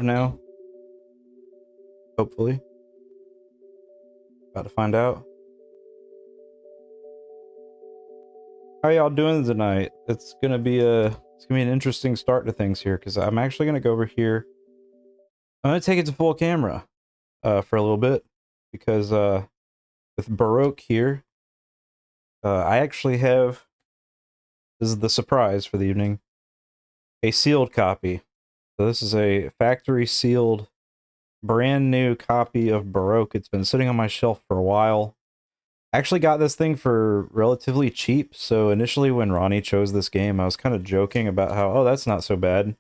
now. Hopefully. About to find out. How y'all doing tonight? It's gonna be an interesting start to things here, because I'm actually gonna go over here. I'm gonna take it to full camera for a little bit, because with Baroque here, I actually have, this is the surprise for the evening, a sealed copy. So this is a factory sealed brand new copy of Baroque. It's been sitting on my shelf for a while. I actually got this thing for relatively cheap, so initially when Ronnie chose this game, I was kind of joking about how, oh, that's not so bad.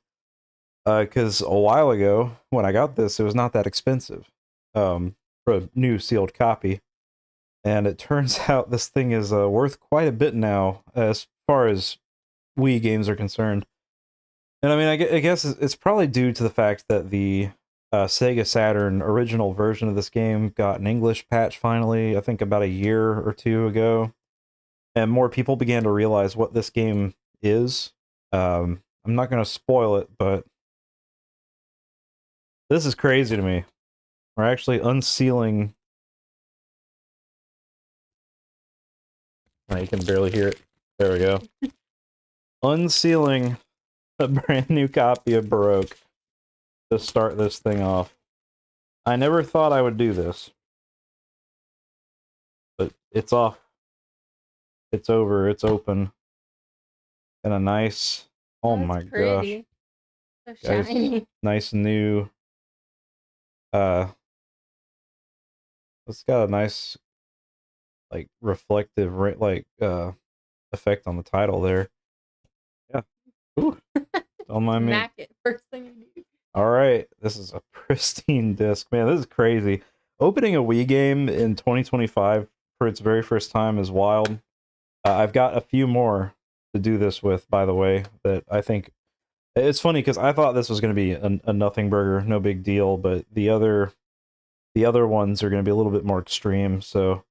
Because a while ago, when I got this, it was not that expensive for a new sealed copy. And it turns out this thing is worth quite a bit now, as far as Wii games are concerned. And I mean, I guess it's probably due to the fact that the Sega Saturn original version of this game got an English patch finally, I think about a year or two ago. And more people began to realize what this game is. I'm not going to spoil it, but this is crazy to me. We're actually unsealing... Oh, you can barely hear it. There we go. Unsealing a brand new copy of Baroque to start this thing off. I never thought I would do this, but it's off. It's over. It's open. And a nice... Oh my gosh. So shiny. Guys, nice new... It's got a nice, like, reflective, like, effect on the title there. Yeah. Ooh. Don't mind me. Smack it first thing you do. Alright, this is a pristine disc. Man, this is crazy. Opening a Wii game in 2025 for its very first time is wild. I've got a few more to do this with, by the way, that I think... It's funny, because I thought this was going to be a nothing burger, no big deal, but the other ones are going to be a little bit more extreme, so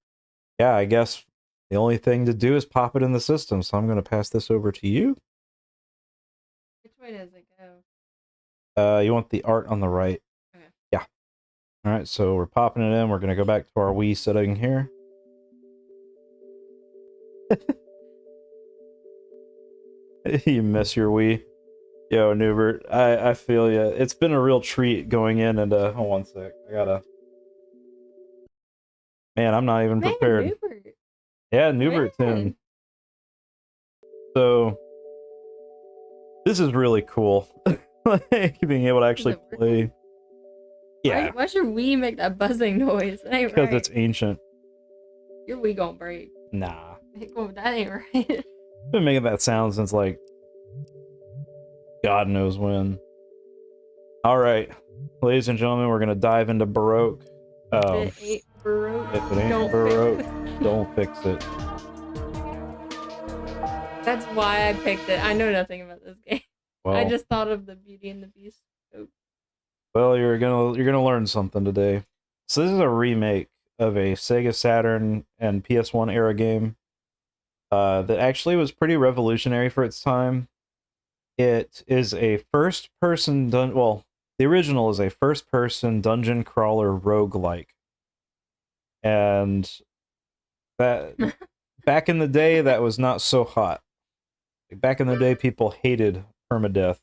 yeah, I guess the only thing to do is pop it in the system, so I'm going to pass this over to you. Which way does it go? You want the art on the right. Okay. Yeah. Alright, so we're popping it in. We're going to go back to our Wii setting here. You miss your Wii. Yo, Newbert, I feel ya. It's been a real treat going in and, hold on one sec. I gotta... Man, I'm not even prepared. Newbert. Yeah, Newbert's in. So, this is really cool. Like, being able to actually play. Yeah. Why should we make that buzzing noise? That ain't because right. it's ancient. Your Wii gonna break. Nah. That ain't right. I've been making that sound since, like, God knows when. Alright. Ladies and gentlemen, we're gonna dive into Baroque. If it ain't Baroque, if it ain't Baroque, don't fix it. That's why I picked it. I know nothing about this game. Well, I just thought of the Beauty and the Beast. Well, you're gonna learn something today. So this is a remake of a Sega Saturn and PS1 era game that actually was pretty revolutionary for its time. It is a first-person well, the original is a first-person dungeon crawler roguelike. And that back in the day, that was not so hot. Back in the day, people hated permadeath.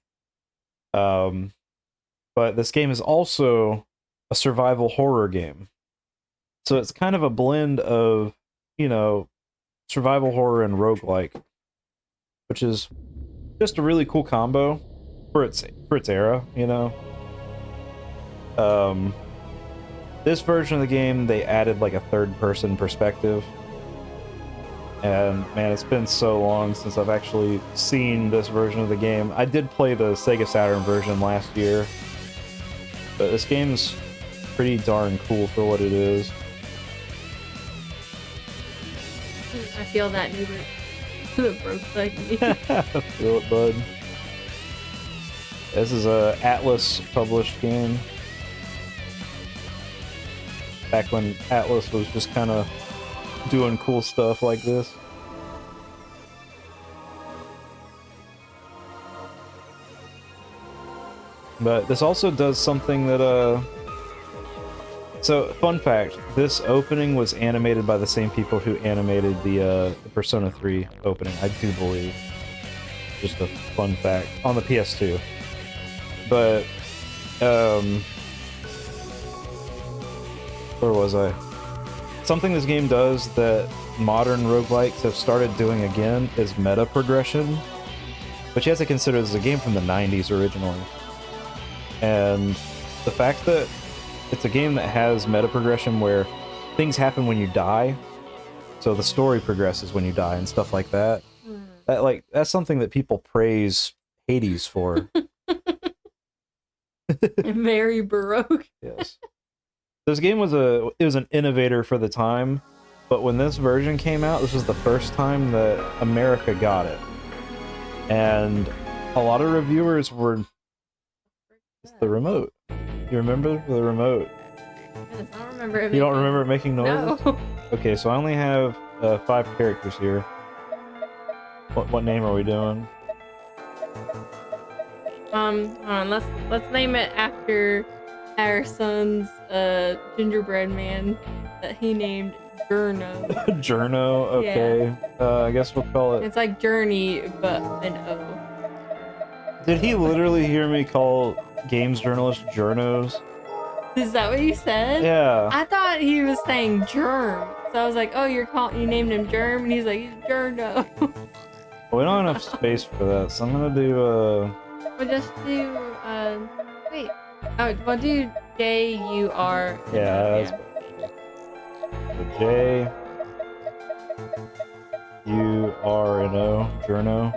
But this game is also a survival horror game. So it's kind of a blend of, you know, survival horror and roguelike, which is just a really cool combo for its era, you know. This version of the game, they added like a third-person perspective. And man, it's been so long since I've actually seen this version of the game. I did play the Sega Saturn version last year, but this game's pretty darn cool for what it is. I feel that, Newbert. The broke like me. Feel it, bud. This is a Atlas published game. Back when Atlas was just kind of doing cool stuff like this. But this also does something that so fun fact, this opening was animated by the same people who animated the Persona 3 opening, I do believe. Just a fun fact on the PS2. But where was I? Something this game does that modern roguelikes have started doing again is meta progression, but you have to consider this is a game from the 90s originally. And the fact that it's a game that has meta progression where things happen when you die, so the story progresses when you die and stuff like that. That's something that people praise Hades for. Very Baroque. Yes. This game was an innovator for the time, but when this version came out, this was the first time that America got it. And a lot of reviewers were... It's the remote. You remember the remote? Yes, I don't remember it. You don't remember it making noise? No. Okay, so I only have 5 characters here. What name are we doing? Hold on, let's name it after our son's gingerbread man that he named Journo. Journo, okay. Yeah. I guess we'll call it... It's like Journey, but an O. Did he literally hear me call games journalists journos? Is that what you said? Yeah. I thought he was saying germ. So I was like, oh, you named him Germ, and he's like, he's Journo. We don't have enough space for that, so I'm gonna do We'll just do wait. Oh, we'll do J-U-R. Yeah, that's so J-U-R-N-O, Journo.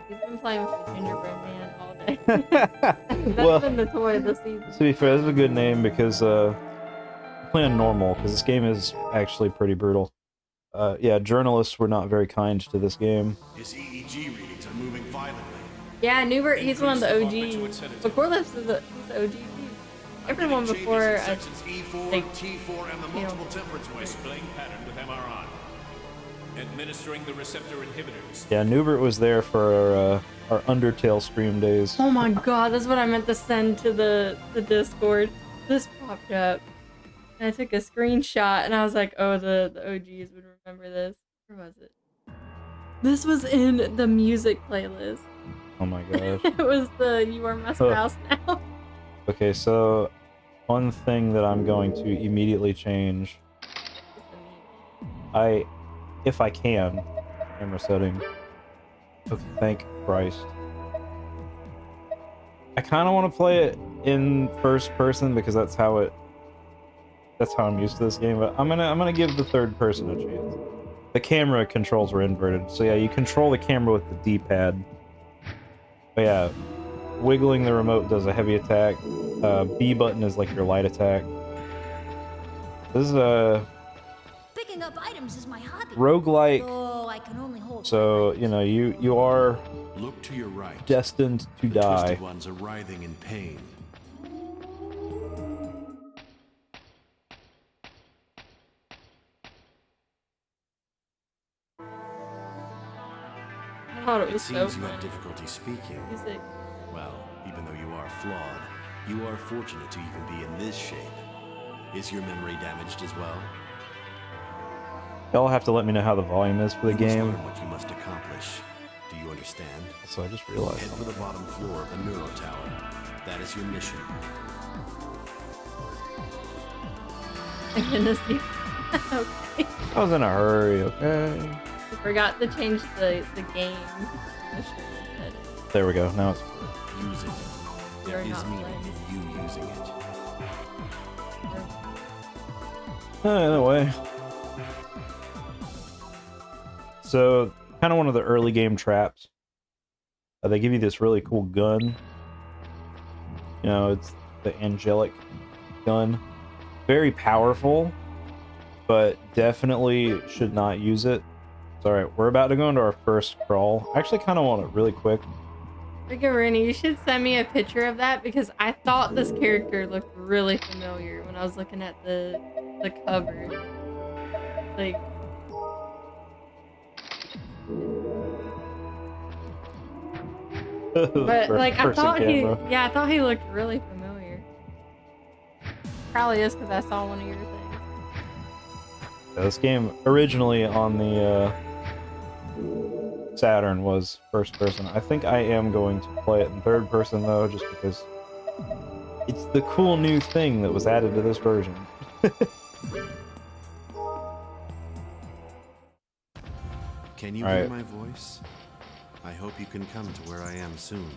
He's been playing with the gingerbread man all day. That's Well, been the toy of the season. to be fair, this is a good name because I'm playing normal, because this game is actually pretty brutal. Yeah, journalists were not very kind to this game. His EEG readings are moving violently. Yeah, Newbert, he's one of the OGs. But Corliss is the OG too. Everyone before Sections E4, like, T4, and the multiple temperance displaying pattern with MRI. Administering the receptor inhibitors. Yeah, Newbert was there for our Undertale stream days. oh my god, that's what I meant to send to the Discord. This popped up. And I took a screenshot and I was like, oh, the OGs would remember this. Where was it? This was in the music playlist. Oh my gosh. It was the You Are My Spouse Now. Okay, so one thing that I'm going to immediately change, if I can, camera setting. Oh, thank Christ. I kind of want to play it in first person because that's how I'm used to this game, but I'm gonna give the third person a chance. The camera controls were inverted, so yeah, you control the camera with the D-pad. But yeah, wiggling the remote does a heavy attack. B button is like your light attack. This is a Picking up items is my hobby. roguelike, Oh, I can only hold so you know you are Look to your right. destined to The die. twisted ones are writhing in pain. I thought it It was so seems you fun. have difficulty speaking. Music. Well, even though you are flawed, you are fortunate to even be in this shape. Is your memory damaged as well? Y'all have to let me know how the volume is for the You must game. learn what you must accomplish. Do you understand? So I just realized. Head for the bottom floor of the Neuro Tower. That is your mission. I'm gonna see. Okay. I was in a hurry, okay? I forgot to change the game. There we go. Now it's Using it. There You're is not meaning playing. in you using it. anyway. So, kind of one of the early game traps. They give you this really cool gun. You know, it's the angelic gun. Very powerful, but definitely should not use it. It's alright, we're about to go into our first crawl. I actually kind of want it really quick. Freaking Rooney, you should send me a picture of that because I thought this character looked really familiar when I was looking at the cover. Like, But like I First-person thought camera. I thought he looked really familiar. Probably is because I saw one of your things. Yeah, this game originally on the Saturn was first person. I think I am going to play it in third person though, just because it's the cool new thing that was added to this version. Can you All hear right. my voice? I hope you can come to where I am soon.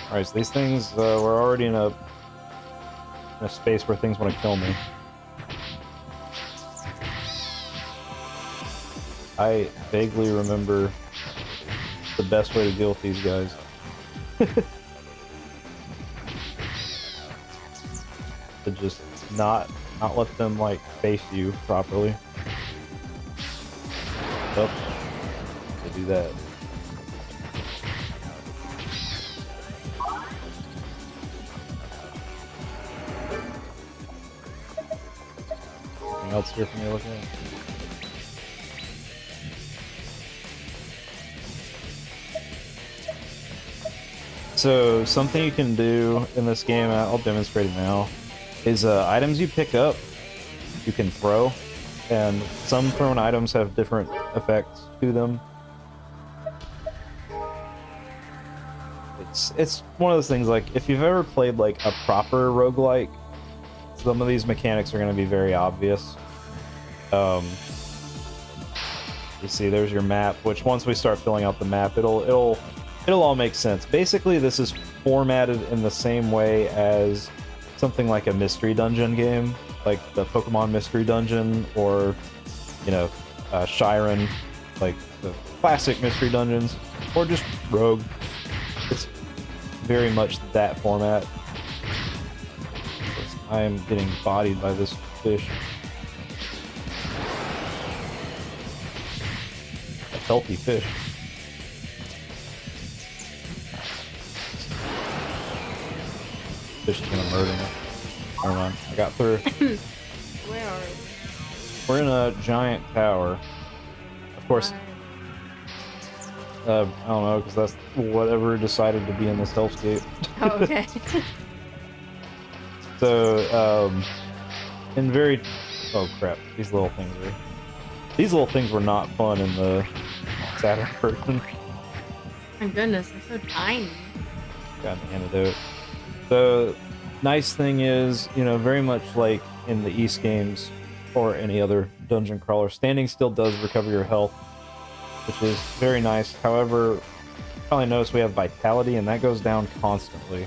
Alright, so these things, we're already in a space where things want to kill me. I vaguely remember the best way to deal with these guys. To just not let them, like, face you properly. Yep. To do that. Anything else here for me to look at? So, something you can do in this game, I'll demonstrate it now, is items you pick up, you can throw, and some thrown items have different effects to them. It's one of those things, like, if you've ever played, like, a proper roguelike, some of these mechanics are going to be very obvious. You see, there's your map, which once we start filling out the map, it'll all make sense. Basically, this is formatted in the same way as something like a mystery dungeon game, like the Pokemon Mystery Dungeon, or, you know, Shiren, like the classic mystery dungeons, or just Rogue. It's very much that format. I am getting bodied by this fish. A healthy fish. Fish is gonna murder me. Never mind. I got through. Where are we? We're in a giant tower. Of course, I don't know, because that's whatever decided to be in this hellscape. Oh, okay. So, oh crap, these little things were not fun in the Saturn version. My goodness, they're so tiny. Got an antidote. The nice thing is, you know, very much like in the East games or any other dungeon crawler, standing still does recover your health, which is very nice. However, you probably notice we have vitality, and that goes down constantly.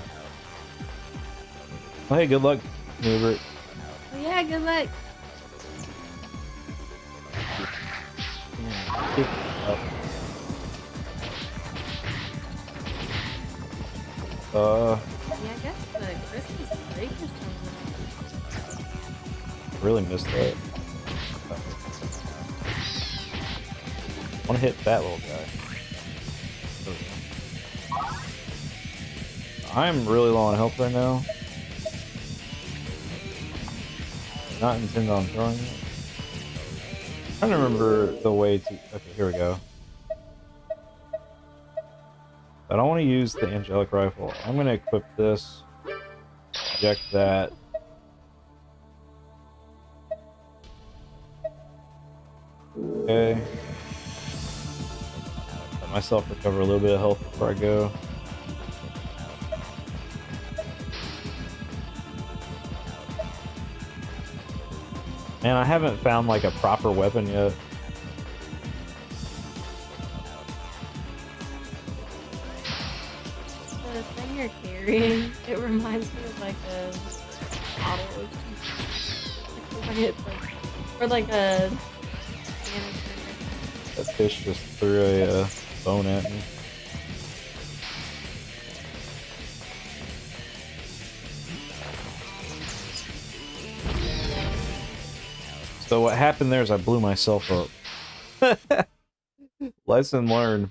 Well, hey, good luck, Hubert. Oh, yeah, good luck. Yeah, I guess the Christmas break is coming Really missed that. I want to hit that little guy. There we go. I'm really low on health right now. Not intending on throwing it. I'm trying to remember the way to... Okay, here we go. I don't want to use the angelic rifle. I'm going to equip this. Eject that. Okay. Let myself recover a little bit of health before I go. Man, I haven't found like a proper weapon yet. The thing you're carrying, it reminds me of like a bottle. Or like a... That fish just threw a bone at me. So what happened there is I blew myself up. Lesson learned.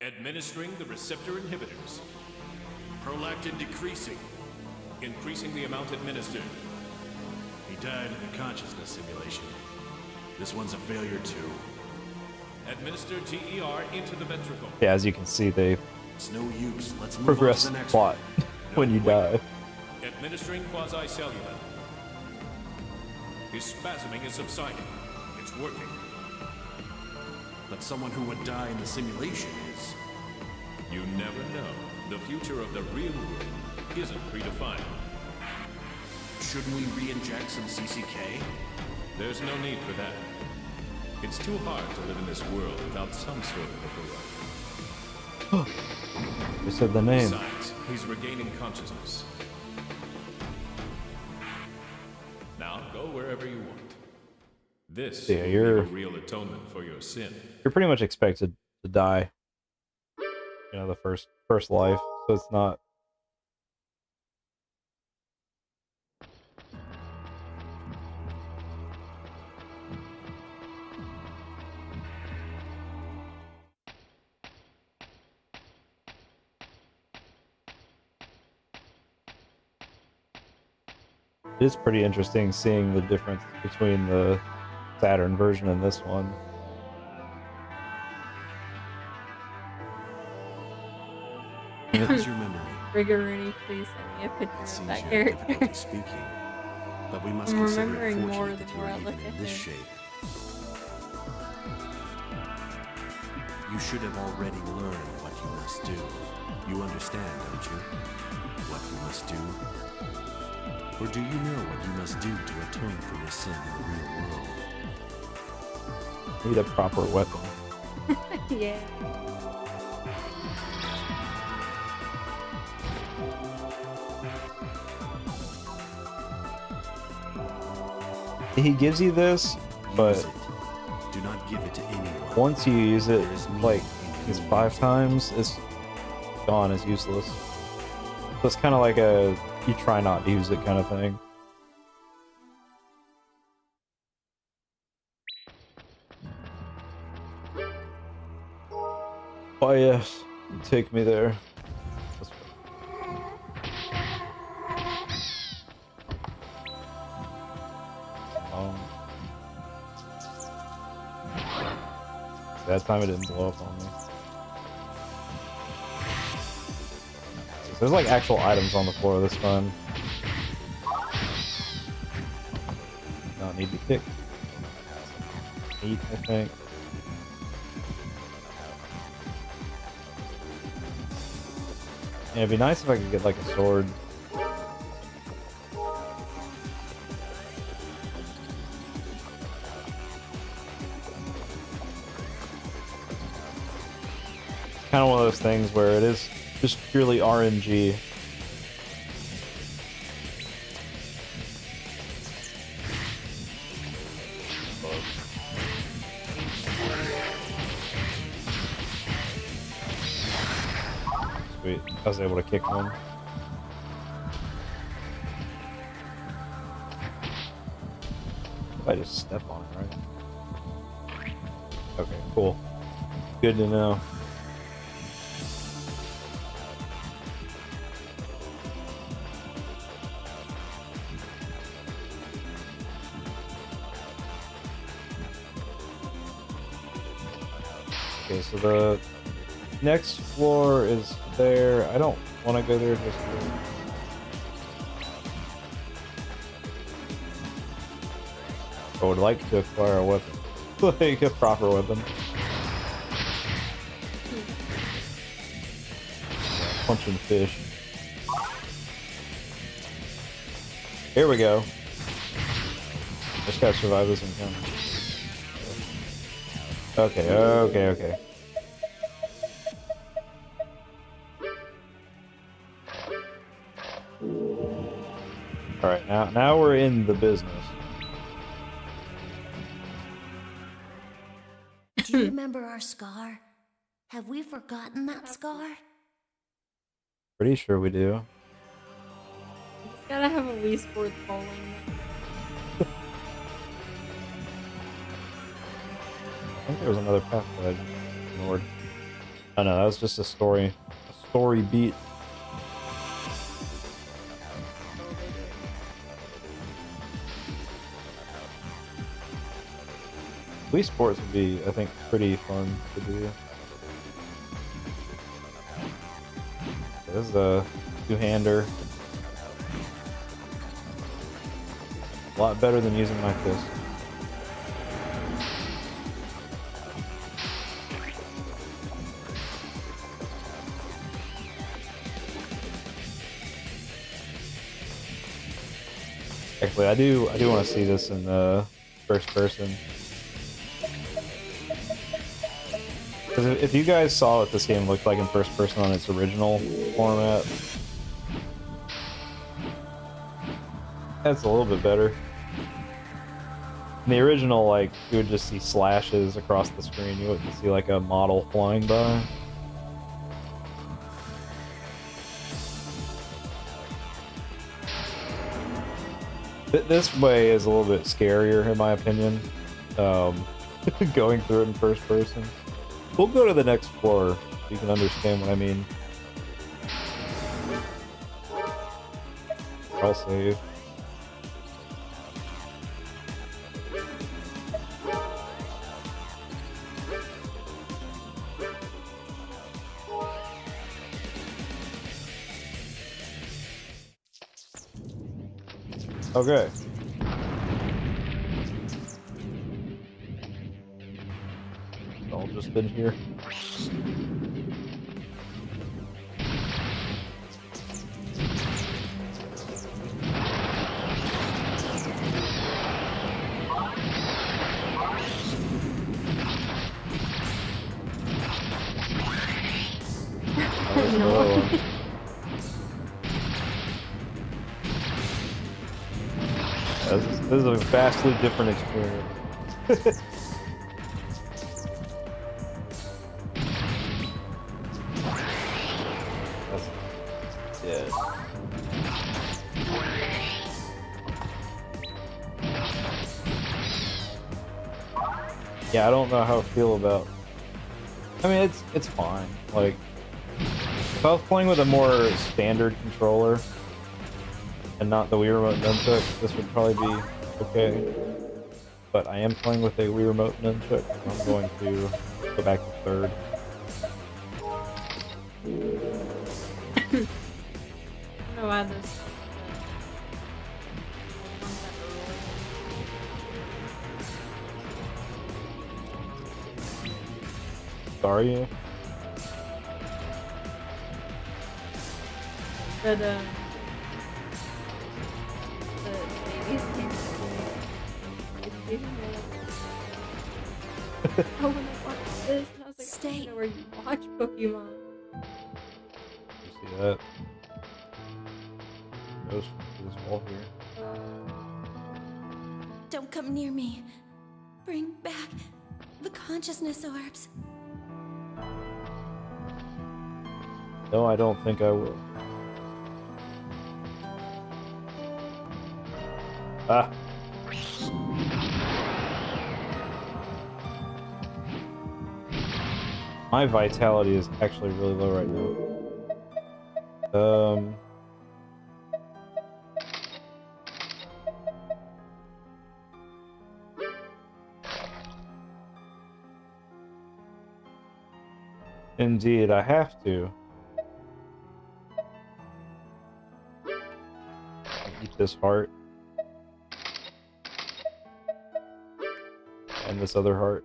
Administering the receptor inhibitors. Prolactin decreasing. Increasing the amount administered. He died in the consciousness simulation. This one's a failure too. Administer TER into the ventricle. Yeah, as you can see, they It's no use. Let's move progress on to the next plot one. when you die. Administering quasi-cellular. His spasming is subsiding. It's working. But someone who would die in the simulation is... You never know. The future of the real world isn't predefined. Shouldn't we re-inject some CCK? There's no need for that. It's too hard to live in this world without some sort of a Baroque. You said the name. Besides, he's regaining consciousness. Now go wherever you want. This Yeah, will you're- be a real atonement for your sin. You're pretty much expected to die. You know, the first life, so it's not. It is pretty interesting seeing the difference between the Saturn version and this one. What is your memory? Rigoroni, please send me a It picture of seems that you have character. difficulty speaking, but we must I'm consider it remembering more fortunate the that more you're I even look in at this him. shape. You should have already learned what you must do. You understand, don't you? What you must do? Or do you know what you must do to atone for your sin in the real world? Need a proper weapon. Yeah. He gives you this, but Use it. Do not give it to anyone. once you use it, There is meaning like, in it's you 5 using it. times, it's gone, it's useless. So it's kind of like a, you try not to use it kind of thing. Oh yes, take me there. This way. That time it didn't blow up on me. There's like actual items on the floor this time. No, need to kick. Meat, I think. Yeah, it'd be nice if I could get like a sword. Kind of one of those things where it is just purely RNG. Sweet, I was able to kick one. If I just step on it, right? Okay, cool. Good to know. Okay, so the next floor is there. I don't want to go there just yet. I would like to acquire a weapon. Like a proper weapon. Punching fish. Here we go. Just gotta survive this encounter. Okay. Alright, now we're in the business. Do you remember our scar? Have we forgotten that scar? Pretty sure we do. It's gotta have a Wii Sports bowling. I think there was another path that I just ignored. Oh no, that was just a story beat. Wii Sports would be, I think, pretty fun to do. This is a two-hander. A lot better than using my fist. Actually, I do want to see this in first person. Because if you guys saw what this game looked like in first person on its original format, that's a little bit better. In the original, like, you would just see slashes across the screen. You wouldn't see like a model flying by. This way is a little bit scarier, in my opinion. Going through it in first person. We'll go to the next floor so you can understand what I mean. I'll save. Okay. It's all just in here. No. This is a vastly different experience. Yeah. Yeah, I don't know how I feel about. I mean, it's fine. Like, if I was playing with a more standard controller and not the Wii Remote Nunchuck, this would probably be okay. But I am playing with a Wii Remote Nunchuck, so I'm going to go back to third. I don't know why this. Sorry. But the babies came to I want to watch this, and I was like, I don't know where you watch Pokemon. You see that? Goes through this wall here. Don't come near me. Bring back the consciousness orbs. No, I don't think I will. Ah. My vitality is actually really low right now. Indeed, I have to. Eat this heart. And this other heart.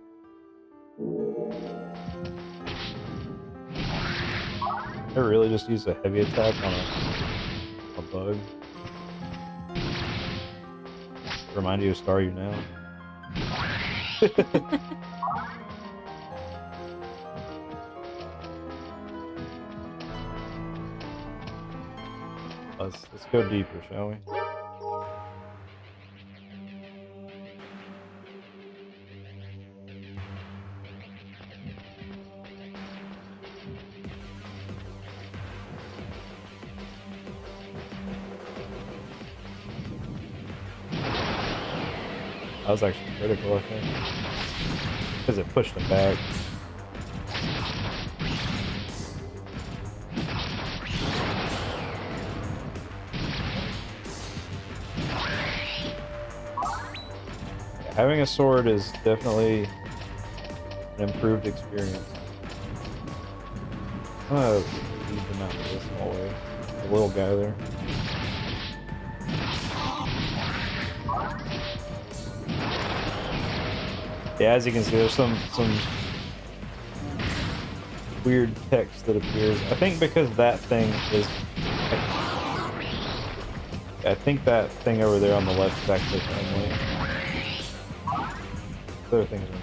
I really just used a heavy attack on a bug. Remind you to star you now. Let's go deeper, shall we? That was actually critical, I think. Because it pushed him back. Having a sword is definitely an improved experience. I'm gonna lead them out of this hallway. The little guy there. Yeah, as you can see, there's some weird text that appears. I think because that thing is... I think that thing over there on the left is actually friendly. Other things are not.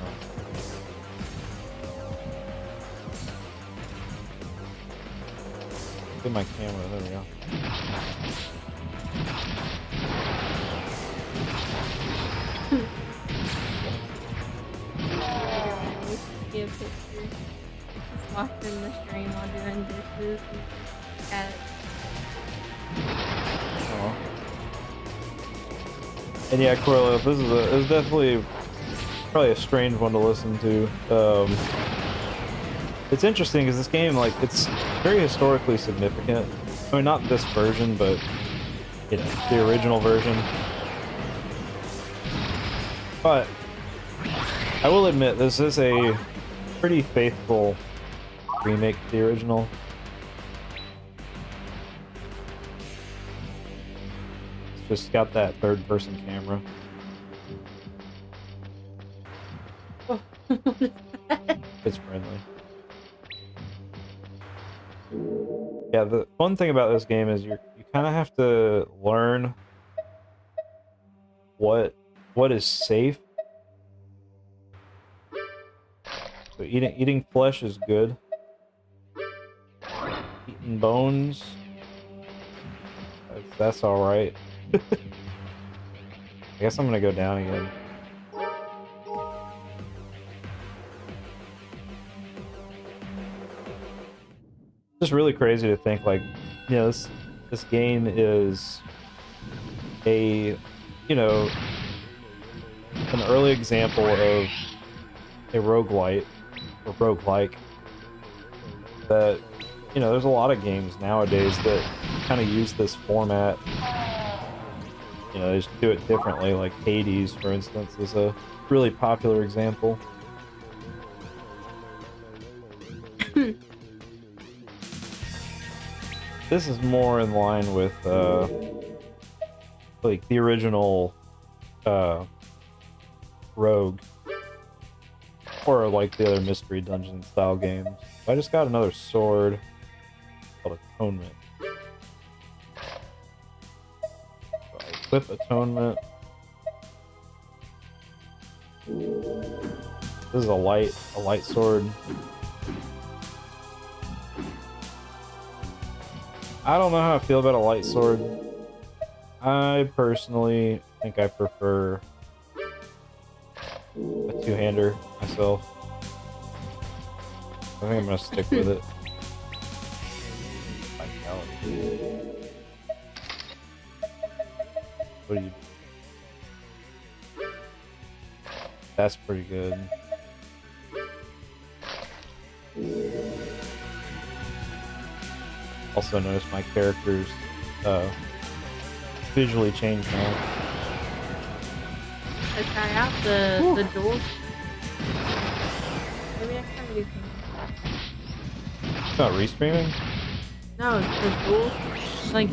Look at my camera, there we go. See a picture. Just watching the stream while doing dishes and at it. Oh. And yeah, Corleo, this is definitely probably a strange one to listen to. It's interesting because this game, like, it's very historically significant. I mean, not this version, but you know, the original version. But I will admit, this is a pretty faithful remake to the original. It's just got that third-person camera. Oh, what is that? It's friendly. Yeah, the fun thing about this game is you kind of have to learn what is safe. So eating flesh is good. Eating bones, that's all right. I guess I'm gonna go down again. Just really crazy to think, like, you know, this game is a, you know, an early example of a roguelite or roguelike that, you know, there's a lot of games nowadays that kind of use this format. You know, they just do it differently, like Hades, for instance, is a really popular example. This is more in line with, like, the original, Rogue. Or, like, the other Mystery Dungeon style games. I just got another sword called Atonement. So I equip Atonement. This is a light sword. I don't know how I feel about a light sword. I personally think I prefer a two-hander myself. I think I'm gonna stick with it. What do you... That's pretty good. Also notice my character's visually changed now. I try out the duels. Maybe next time you can. It's not restreaming? No, the duels. Like,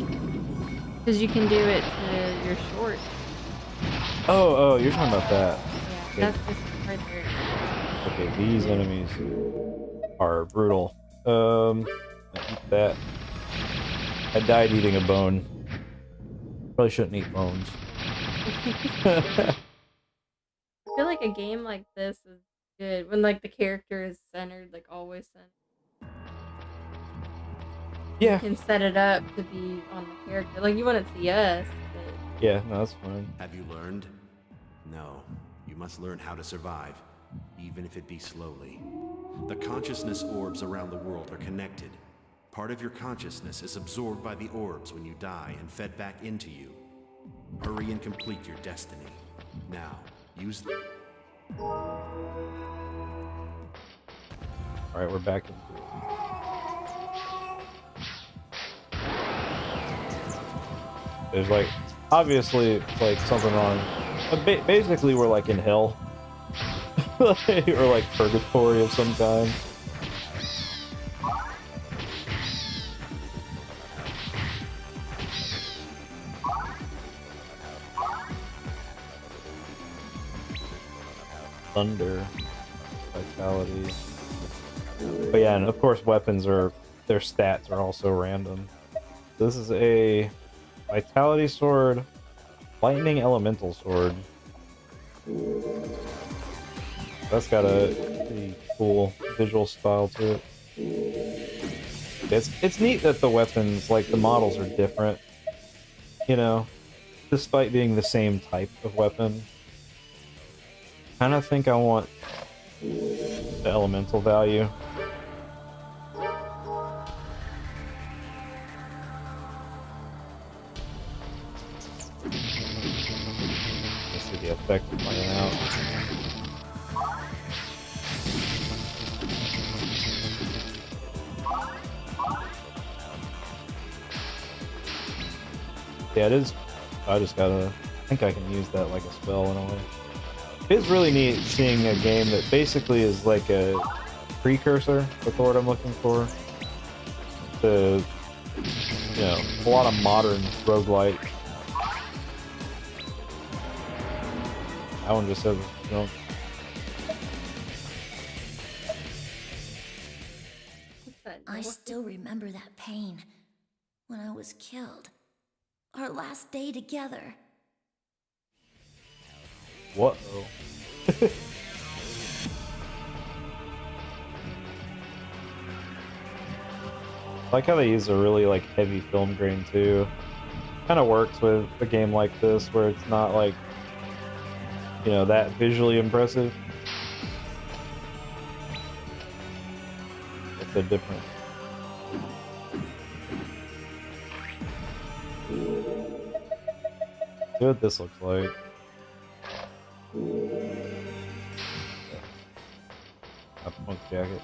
because you can do it to your short. Oh, you're talking about that. Yeah, that's just right there. Okay, these enemies are brutal. I eat that. I died eating a bone. Probably shouldn't eat bones. I feel like a game like this is good when, like, the character is centered, like, always centered. Yeah. You can set it up to be on the character. Like, you wouldn't see us, but... Yeah, no, that's fine. Have you learned? No. You must learn how to survive, even if it be slowly. The consciousness orbs around the world are connected. Part of your consciousness is absorbed by the orbs when you die and fed back into you. Hurry and complete your destiny. Now, use the... Alright, we're back into it. There's, like, obviously, like, something wrong. But basically, we're like in hell. Or like purgatory of some kind. Thunder, vitality. But yeah, and of course weapons are, their stats are also random. This is a vitality sword, lightning elemental sword. That's got a pretty cool visual style to it. It's neat that the weapons, like the models, are different, you know, despite being the same type of weapon. I kind of think I want the elemental value. Let's see the effect playing out. Yeah, it is. I just gotta. I think I can use that like a spell in a way. It's really neat seeing a game that basically is like a precursor, that's the word I'm looking for, to, you know, a lot of modern roguelike. That one just says, you know. I still remember that pain when I was killed. Our last day together. What? I like how they use a really like heavy film grain too. Kind of works with a game like this where it's not like, you know, that visually impressive. It's a different. See what this looks like. A punk jacket.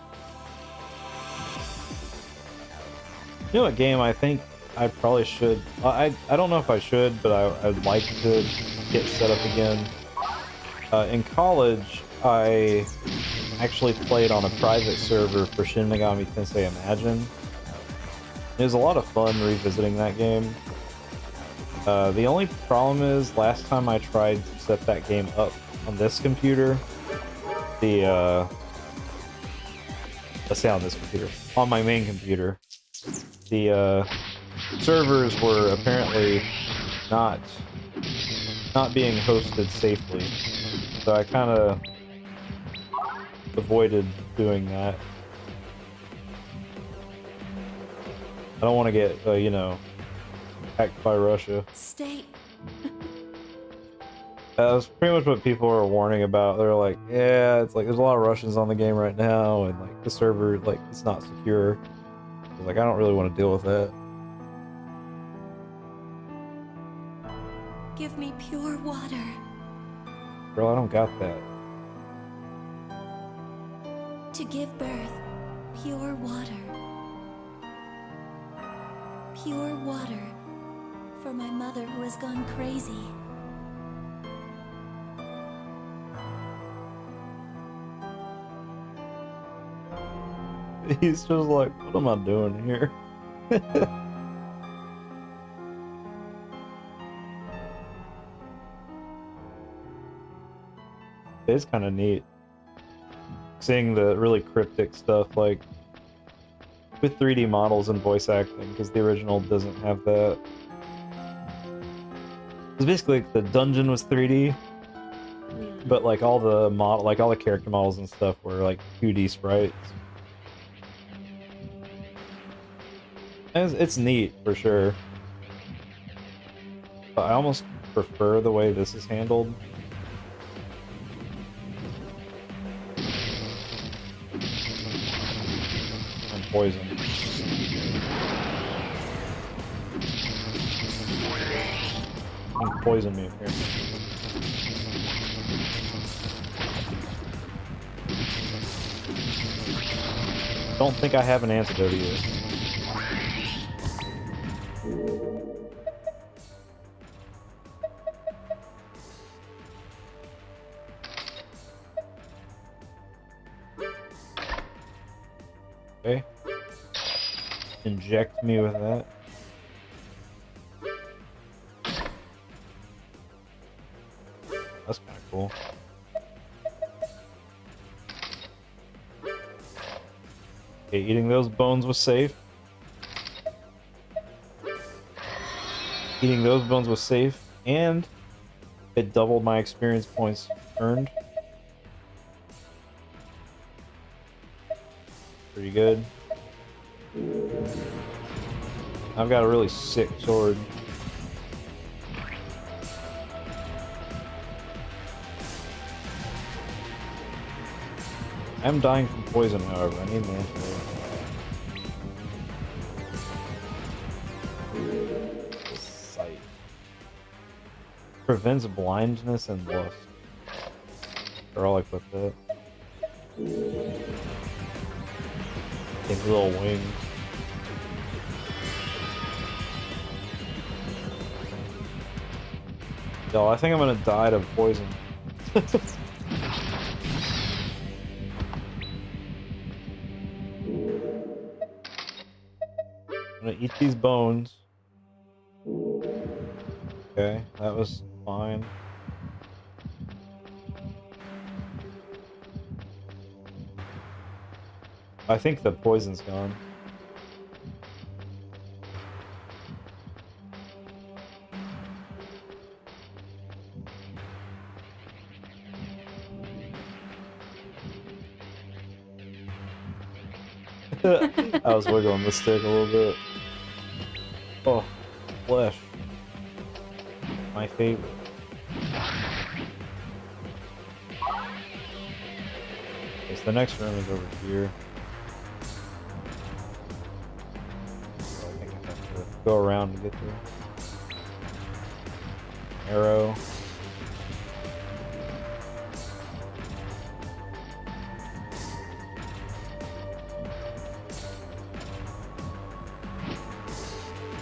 You know what game I think I probably should... I don't know if I should, but I'd like to get set up again. In college, I actually played on a private server for Shin Megami Tensei Imagine. It was a lot of fun revisiting that game. The only problem is, last time I tried to set that game up on this computer, let's say on this computer, on my main computer, the servers were apparently not being hosted safely, so I kind of avoided doing that. I don't want to get, you know, hacked by Russia. Stay. That was pretty much what people were warning about. They're like, yeah, it's like there's a lot of Russians on the game right now, and like the server, like, it's not secure. I was like, I don't really want to deal with that. Give me pure water. Girl, I don't got that. To give birth, pure water. Pure water for my mother who has gone crazy. He's just like, what am I doing here? It's kind of neat seeing the really cryptic stuff, like with 3D models and voice acting, because the original doesn't have that. It's basically like the dungeon was 3D, but like all the all the character models and stuff were like 2D sprites. And it's neat for sure, but I almost prefer the way this is handled. And poison. Don't poison me here. Don't think I have an antidote yet. inject me with that. That's kind of cool. Okay, eating those bones was safe. Eating those bones was safe, and it doubled my experience points earned. Pretty good. I've got a really sick sword. I'm dying from poison, however. I need an antidote. Sight. Prevents blindness and lust. Or I'll equip that. His little wings. Yo, I think I'm gonna die to poison. I'm gonna eat these bones. Okay, that was fine. I think the poison's gone. I was wiggling the stick a little bit. Oh, flesh. My favorite. Okay, so the next room is over here. So I think I have to go around to get there. Arrow.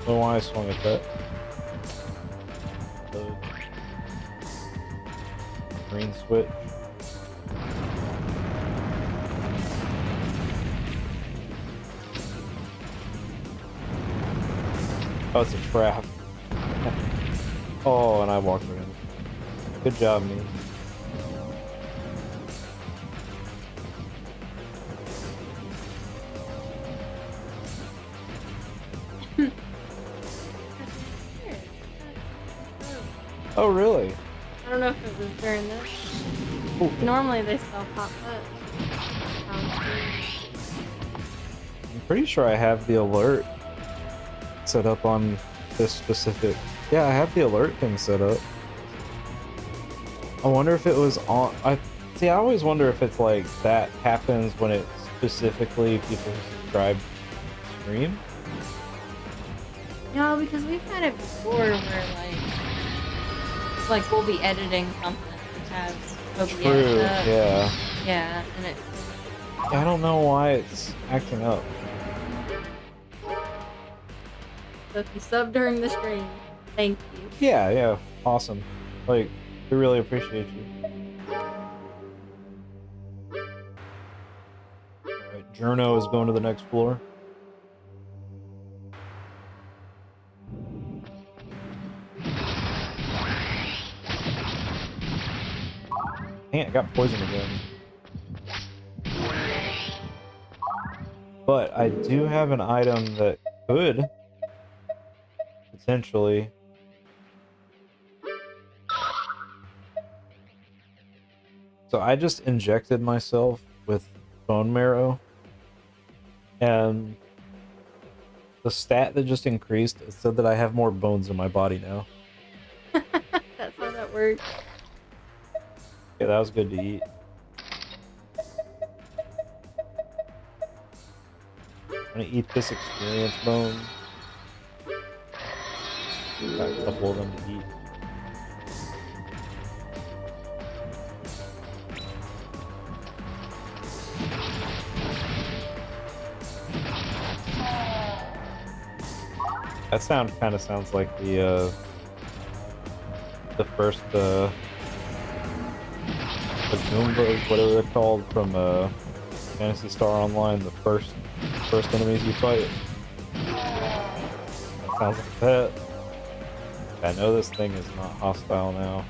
I don't know why I swung at that. Load. Green switch. Oh, it's a trap. Oh, and I walked right in. Good job, me. Oh, really? I don't know if it was during this. Ooh. Normally they still pop up. I'm pretty sure I have the alert set up on this specific... Yeah, I have the alert thing set up. I wonder if it was on... I always wonder if it's like that happens when it specifically people subscribe to stream. No, because we've had it before where like we'll be editing something and have OBS True, up. yeah. Yeah, and it. I don't know why it's acting up. So if you sub during the stream, thank you. Yeah, yeah, awesome. Like, we really appreciate you. Alright, Journo is going to the next floor. Dang it, I got poisoned again. But I do have an item that could potentially so I just injected myself with bone marrow, and the stat that just increased, it said that I have more bones in my body now. That's how that works. Yeah, that was good to eat. I'm gonna eat this experience bone. Got a couple of them to eat. That sound kind of sounds like the first the Goombas, whatever they're called, from Phantasy Star Online. The first enemies you fight. Sounds like that. I know this thing is not hostile now.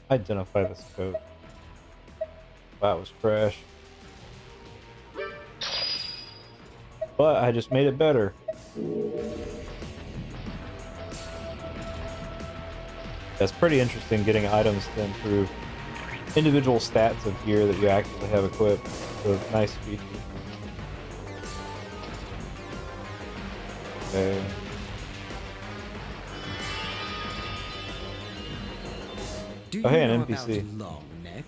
Identify this coat. That was trash. But I just made it better. That's pretty interesting, getting items to improve individual stats of gear that you actually have equipped. So nice feature. Okay. Do Oh, hey, you an know NPC. about Long Neck?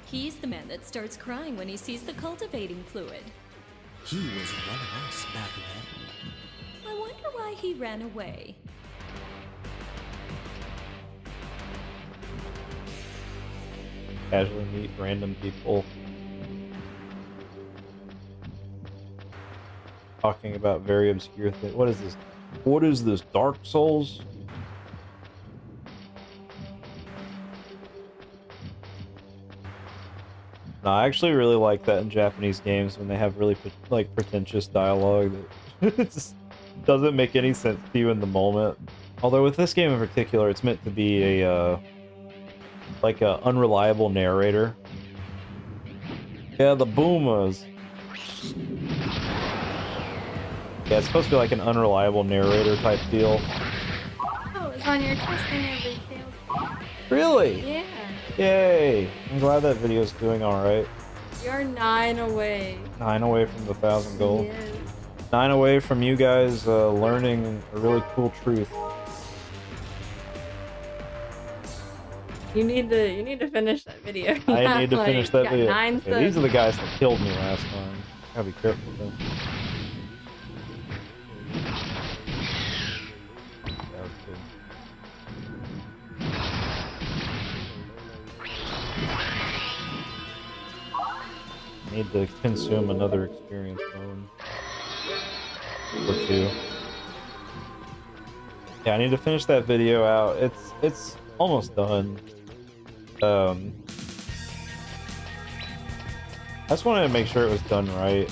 He's the man that starts crying when he sees the cultivating fluid. He was one of us back then. I wonder why he ran away. Casually meet random people talking about very obscure things. What is this? What is this? Dark Souls? No, I actually really like that in Japanese games when they have really like pretentious dialogue that it just doesn't make any sense to you in the moment. Although with this game in particular, it's meant to be a like a unreliable narrator. Yeah, the boomers. Yeah, it's supposed to be like an unreliable narrator type deal. Oh, it's on your testing every Tales. Really? Yeah. Yay! I'm glad that video's doing alright. You're 9 away. 9 away from the 1,000 gold. Yes. 9 away from you guys learning a really cool truth. You need to finish that video. I need to finish that video. 9 Okay, these are the guys that killed me last time. Gotta be careful with them. That was good. Need to consume another experience bone. Or 2. Yeah, I need to finish that video out. It's almost done. I just wanted to make sure it was done right.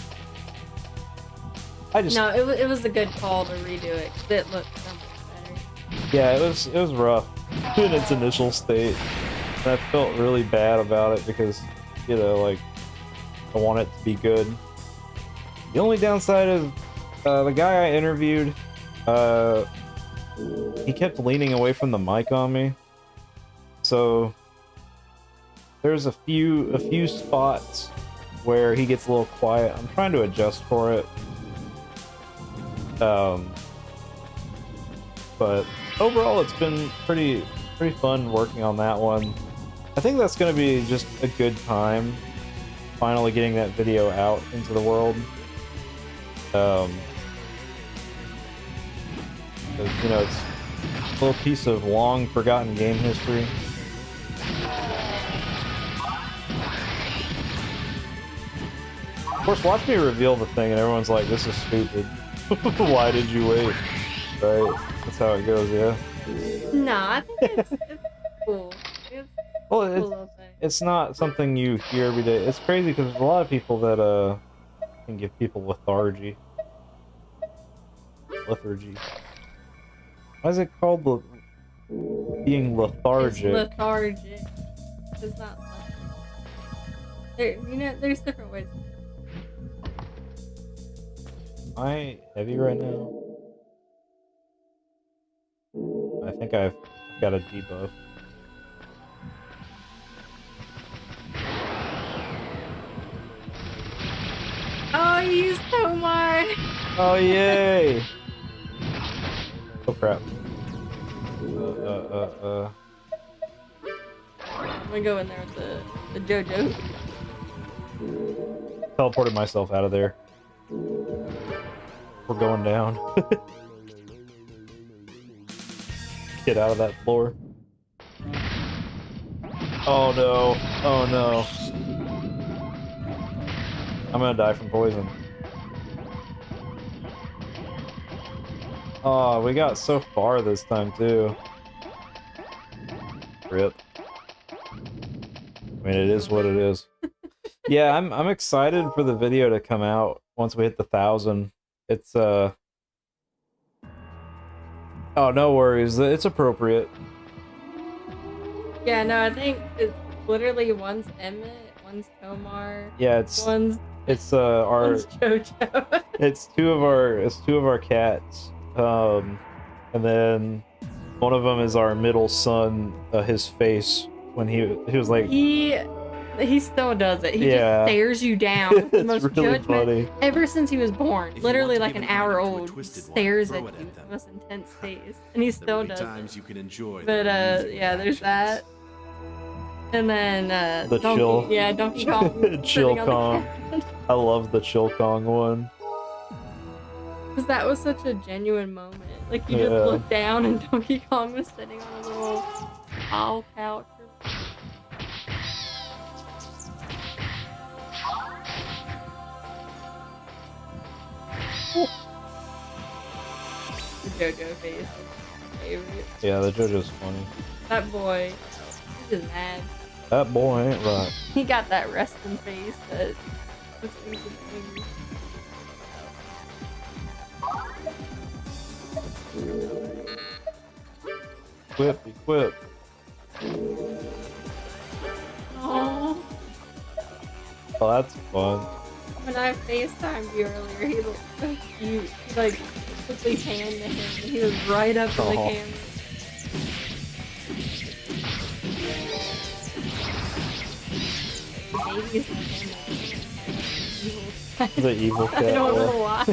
No, it was a good call to redo it because it looked so much better. Yeah, it was rough in its initial state. And I felt really bad about it because, you know, like, I want it to be good. The only downside is the guy I interviewed, he kept leaning away from the mic on me. So there's a few spots where he gets a little quiet. I'm trying to adjust for it. But overall it's been pretty fun working on that one. I think that's gonna be just a good time finally getting that video out into the world. Because, you know, it's a little piece of long forgotten game history. Of course, watch me reveal the thing and everyone's like, this is stupid. Why did you wait? Right? That's how it goes, yeah? No, I think it's cool. It's Well, a cool little thing. it's not something you hear every day. It's crazy because there's a lot of people that can give people lethargy. Lethargy. Why is it called being lethargic? It's lethargic. It's not lethargic. There's different ways. Am I heavy right now? I think I've got a debuff. Oh, you used Tomar! Oh, yay! Oh, crap. I'm gonna go in there with the JoJo. Teleported myself out of there. We're going down. Get out of that floor. Oh no. Oh no. I'm gonna die from poison. Oh, we got so far this time too. Rip. I mean, it is what it is. Yeah, I'm excited for the video to come out once we hit the 1,000. It's oh, no worries. It's appropriate. Yeah, no, I think it's literally one's Emmett, one's Tomar. Yeah, it's our one's JoJo. it's two of our cats. And then one of them is our middle son, his face when he was like He still does it. He Yeah. just stares you down with the It's most really judgment funny. ever since he was born. If you Literally want to like give an an hour item to a old, twisted just one, stares throw at it you at with them. the most intense face, and he There still will be does times it. you can enjoy But their amusing yeah, there's reactions. that. And then The Donkey, chill. yeah, Donkey Kong. Chill sitting on the Kong. ground. I love the Chill Kong one. Because that was such a genuine moment. Like you just Yeah. looked down and Donkey Kong was sitting on a little owl couch. The JoJo face is my favorite. Yeah, the JoJo's funny. That boy, he's just mad. That boy ain't right. He got that resting face that puts things in things. Equip. Aww. Oh, that's fun. When I FaceTimed you earlier, he looked so cute. He like quickly panned to him and he was right up to the Aw. camera. The baby's like him. The evil cat. I don't yeah. know why.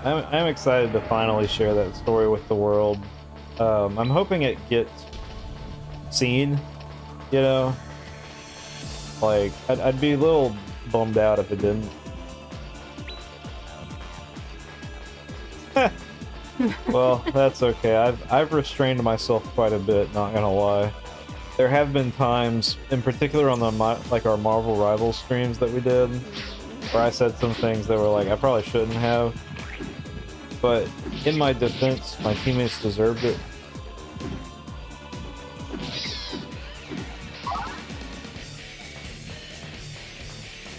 I'm excited to finally share that story with the world. I'm hoping it gets seen, you know? Like, I'd be a little bummed out if it didn't. Well, that's okay. I've restrained myself quite a bit, not gonna lie. There have been times, in particular on our Marvel Rivals streams that we did, where I said some things that were like, I probably shouldn't have. But in my defense, my teammates deserved it.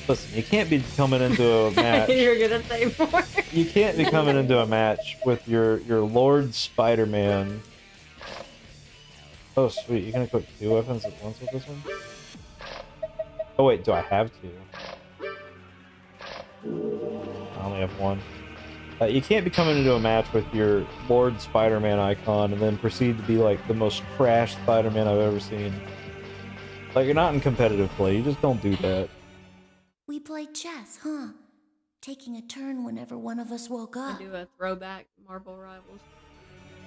Listen, you can't be coming into a match. You're gonna say more. You can't be coming into a match with your Lord Spider-Man. Oh sweet, you can equip 2 weapons at once with this one? Oh wait, do I have 2? I only have 1. You can't be coming into a match with your Lord Spider-Man icon and then proceed to be like the most trash Spider-Man I've ever seen. Like, you're not in competitive play, you just don't do that. We played chess, huh? Taking a turn whenever one of us woke I up. do a throwback Marvel Rivals.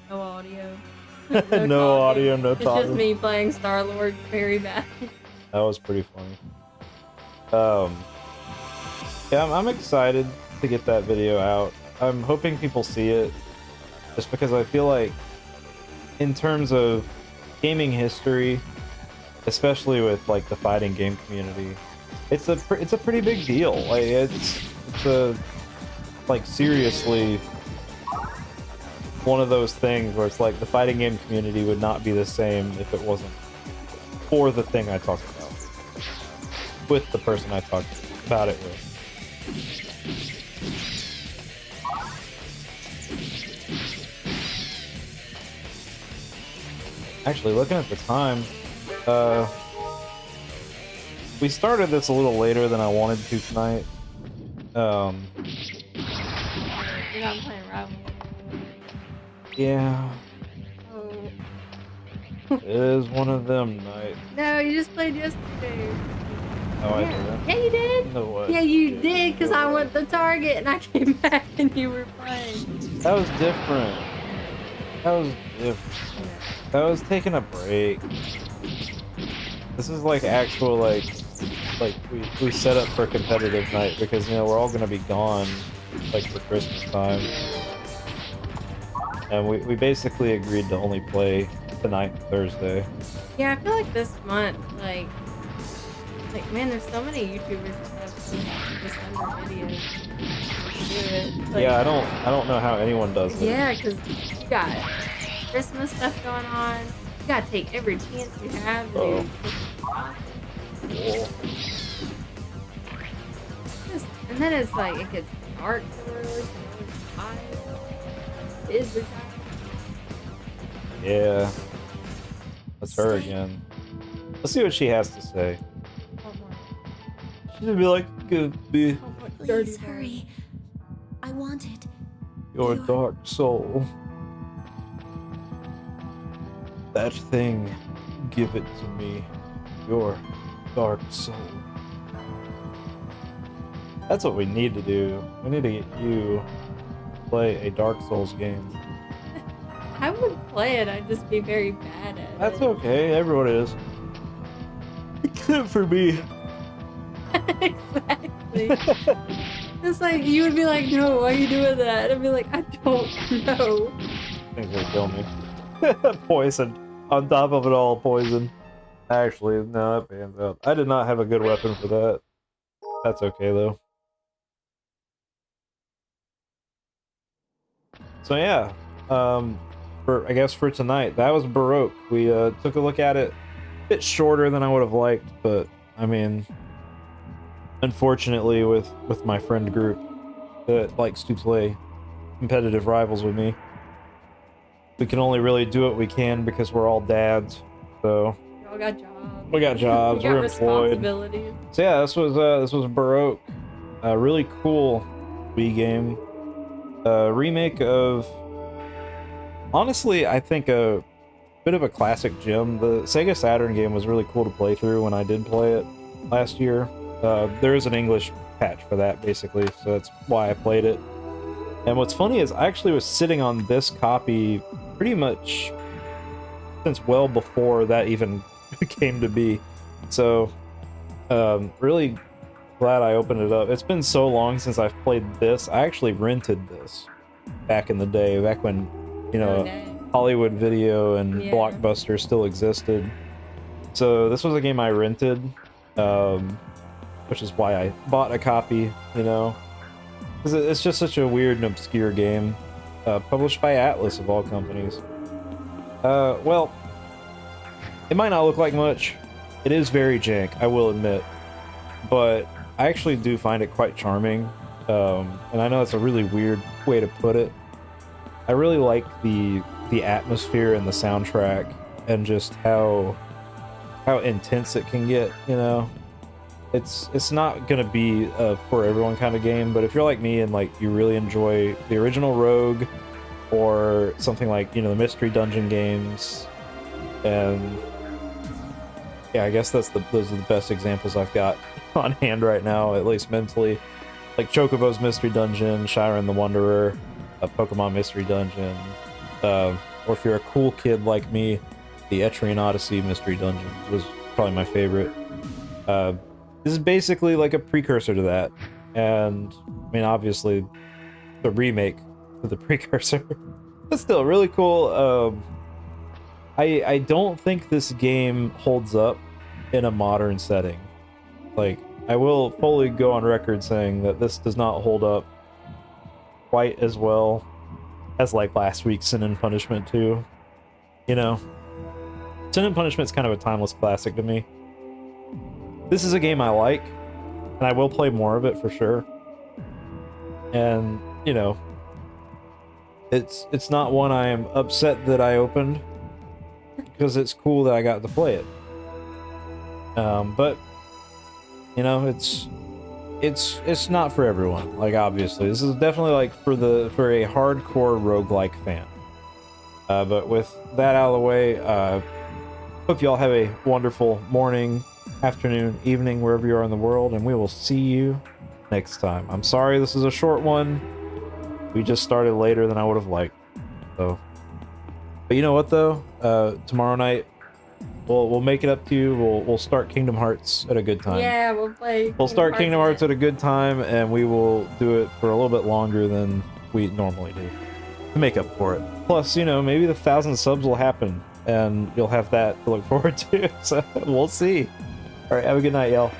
No audio. No talking. audio, no It's just talking. me playing Star-Lord very bad. That was pretty funny. Yeah, I'm excited to get that video out. I'm hoping people see it, just because I feel like, in terms of gaming history, especially with like the fighting game community, it's a pretty big deal. Like it's a like seriously one of those things where it's like the fighting game community would not be the same if it wasn't for the thing I talked about with the person I talked about it with. Actually, looking at the time, we started this a little later than I wanted to tonight. You're not playing Rivals. Yeah, Oh. it is one of them nights. No, you just played yesterday. Oh, I Yeah. didn't. Yeah, you did. No way. Yeah, you did, because I went to Target and I came back and you were playing. That was different. I was taking a break. This is like actual like we set up for a competitive night because you know we're all gonna be gone like for Christmas time. And we basically agreed to only play tonight and Thursday. Yeah, I feel like this month, like man, there's so many YouTubers that have December videos. Do it. Like, Yeah, I don't know how anyone does it. Yeah, because you got Christmas stuff going on. You gotta take every chance you have to do. And then it's like, it gets dark so early. Kids are tired. Yeah. That's her again. Let's see what she has to say. She's gonna be like, could be Please hurry. I want it. your dark soul. That thing, give it to me. Your dark soul. That's what we need to do. We need to get you to play a Dark Souls game. I would play it, I'd just be very bad at it. That's okay, everyone is. Except for me. Exactly. It's like, you would be like, no, why are you doing that? And I'd be like, I don't know. I think they'll kill me. Poison. On top of it all, poison. Actually, no, that pans out. I did not have a good weapon for that. That's okay, though. So yeah, I guess for tonight, that was Baroque. We took a look at it. A bit shorter than I would have liked, but I mean, unfortunately, with my friend group that likes to play competitive rivals with me, we can only really do what we can because we're all dads. So We all got jobs. we got jobs. We got We're employed. responsibilities. So yeah, this was Baroque, a really cool Wii game, a remake of, honestly, I think a bit of a classic gem. The Sega Saturn game was really cool to play through when I did play it last year. There is an English patch for that basically, so that's why I played it. And what's funny is I actually was sitting on this copy pretty much since well before that even came to be. So really glad I opened it up. It's been so long since I've played this. I actually rented this back in the day, back when, you know, Oh, dang. Hollywood Video and Yeah. Blockbuster still existed. So this was a game I rented, which is why I bought a copy, you know. 'Cause it's just such a weird and obscure game. Published by Atlas, of all companies. Well, it might not look like much. It is very jank, I will admit. But I actually do find it quite charming. And I know that's a really weird way to put it. I really like the atmosphere and the soundtrack and just how intense it can get, you know. It's not gonna be a for everyone kind of game, but if you're like me and like you really enjoy the original Rogue or something like, you know, the Mystery Dungeon games, and yeah, I guess those are the best examples I've got on hand right now, at least mentally. Like Chocobo's Mystery Dungeon, Shiren the Wanderer, Pokemon Mystery Dungeon, or if you're a cool kid like me, the Etrian Odyssey Mystery Dungeon was probably my favorite. This is basically like a precursor to that, and I mean, obviously, the remake of the precursor, but still really cool. I don't think this game holds up in a modern setting. Like, I will fully go on record saying that this does not hold up quite as well as like last week's Sin and Punishment 2. You know, Sin and Punishment's kind of a timeless classic to me. This is a game I like, and I will play more of it for sure. And, you know, it's not one I am upset that I opened, because it's cool that I got to play it. But, you know, it's not for everyone. Like, obviously, this is definitely like for a hardcore roguelike fan. But with that out of the way, hope y'all have a wonderful morning, afternoon, evening, wherever you are in the world, and we will see you next time. I'm sorry this is a short one. We just started later than I would have liked. So, but you know what though? Tomorrow night we'll make it up to you. We'll start Kingdom Hearts at a good time. Yeah, we'll play. We'll start Kingdom Hearts at a good time, and we will do it for a little bit longer than we normally do to make up for it. Plus, you know, maybe the 1,000 subs will happen, and you'll have that to look forward to. So we'll see. All right, have a good night, y'all.